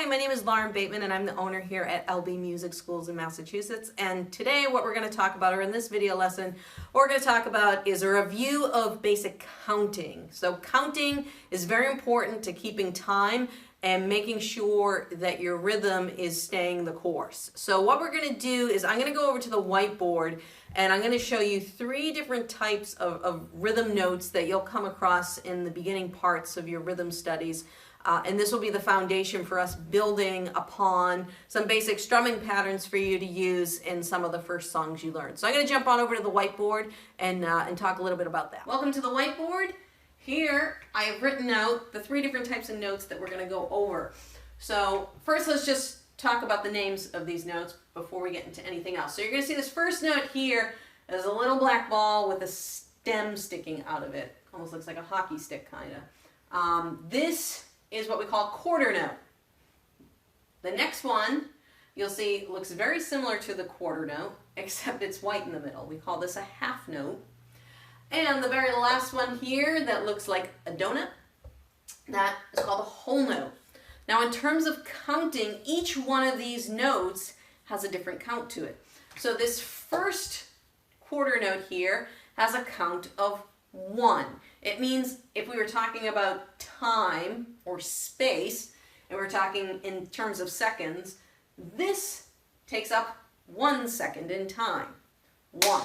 Hi, my name is Lauren Bateman and I'm the owner here at LB Music Schools in Massachusetts. And today what we're going to talk about, or in this video lesson, what we're going to talk about is a review of basic counting. So counting is very important to keeping time and making sure that your rhythm is staying the course. So what we're going to do is I'm going to go over to the whiteboard and I'm going to show you 3 different types of rhythm notes that you'll come across in the beginning parts of your rhythm studies. And this will be the foundation for us building upon some basic strumming patterns for you to use in some of the first songs you learn. So I'm going to jump on over to the whiteboard and talk a little bit about that. Welcome to the whiteboard. Here I have written out the 3 different types of notes that we're going to go over. So first let's just talk about the names of these notes before we get into anything else. So you're going to see this first note here is a little black ball with a stem sticking out of it. Almost looks like a hockey stick kind of. This is what we call quarter note. The next one you'll see looks very similar to the quarter note, except it's white in the middle. We call this a half note. And the very last one here that looks like a donut, that is called a whole note. Now in terms of counting, each one of these notes has a different count to it. So this first quarter note here has a count of 1. It means if we were talking about time or space, and we're talking in terms of seconds, this takes up 1 second in time. 1.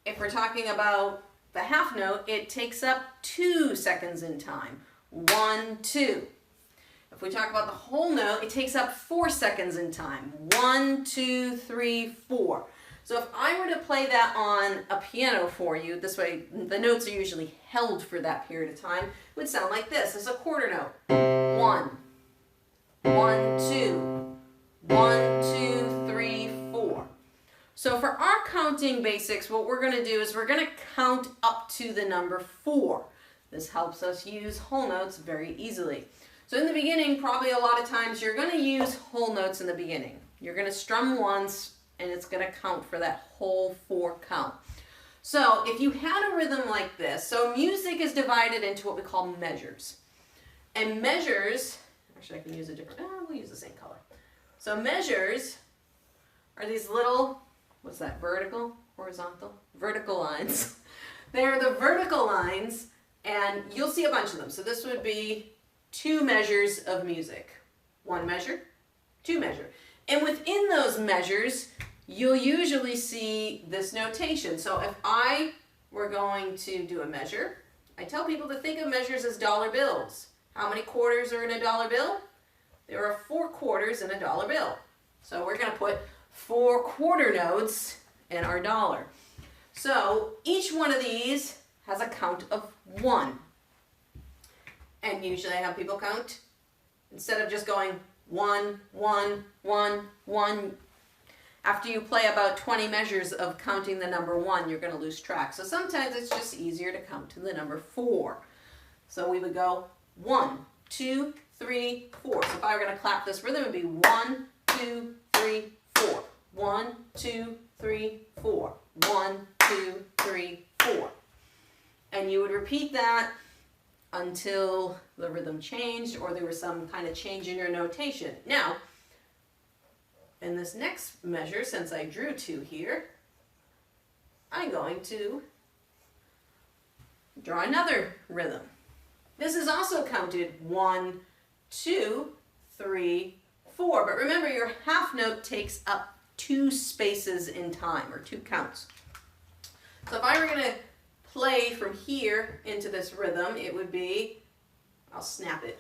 If we're talking about the half note, it takes up 2 seconds in time. 1, 2. If we talk about the whole note, it takes up 4 seconds in time. 1, 2, 3, 4. So if I were to play that on a piano for you, this way the notes are usually held for that period of time, it would sound like this. It's a quarter note. 1, 1, 2, 1, 2, 3, 4. So for our counting basics, what we're going to do is we're going to count up to the number 4. This helps us use whole notes very easily. So in the beginning, probably a lot of times you're going to use whole notes in the beginning. You're going to strum once, and it's going to count for that whole 4 count. So if you had a rhythm like this, so music is divided into what we call measures. And measures, actually I can use a different, we'll use the same color. So measures are these little, what's that, vertical, horizontal? Vertical lines. They're the vertical lines, and you'll see a bunch of them. So this would be 2 measures of music. 1 measure, 2 measure. And within those measures, you'll usually see this notation. So if I were going to do a measure, I tell people to think of measures as dollar bills. How many quarters are in a dollar bill? There are 4 quarters in a dollar bill. So we're going to put 4 quarter notes in our dollar. So each one of these has a count of 1. And usually I have people count, instead of just going 1, 1, 1, 1. After you play about 20 measures of counting the number 1, you're going to lose track. So sometimes it's just easier to count to the number 4. So we would go 1, 2, 3, 4. So if I were going to clap this rhythm, it would be 1, 2, 3, 4. 1, 2, 3, 4. 1, 2, 3, 4. And you would repeat that until the rhythm changed or there was some kind of change in your notation. Now, in this next measure, since I drew 2 here, I'm going to draw another rhythm. This is also counted 1, 2, 3, 4. But remember, your half note takes up 2 spaces in time, or 2 counts. So if I were going to play from here into this rhythm, it would be, I'll snap it,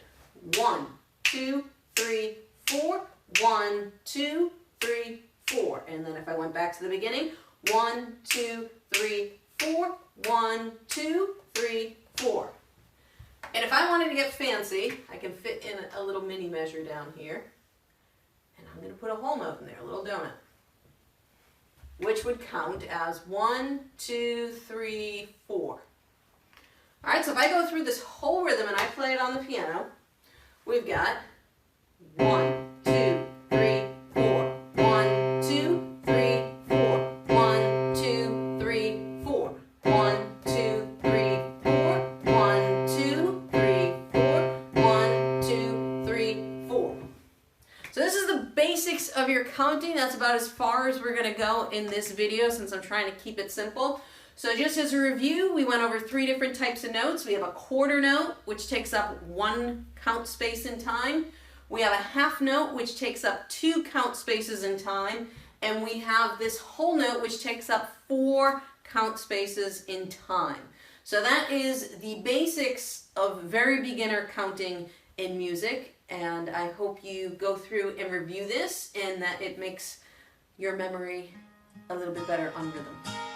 1, 2, 3, 4, 1, 2, 3, 4. And then if I went back to the beginning, 1, 2, 3, 4, 1, 2, 3, 4. And if I wanted to get fancy, I can fit in a little mini measure down here. And I'm going to put a whole note in there, a little donut, which would count as 1, 2, 3, 4. All right, so if I go through this whole rhythm and I play it on the piano, we've got 1, 2, 3, 4, 1, 2, 3, 4, 1, 2, 3, 4, 1, 2, 3, 4, 1, 2, 3, 4, 1, 2, 3, So this is the basics of your counting. That's about as far as we're going to go in this video since I'm trying to keep it simple. So just as a review, we went over 3 different types of notes. We have a quarter note, which takes up 1 count space in time. We have a half note, which takes up 2 count spaces in time. And we have this whole note, which takes up 4 count spaces in time. So that is the basics of very beginner counting in music. And I hope you go through and review this and that it makes your memory a little bit better on rhythm.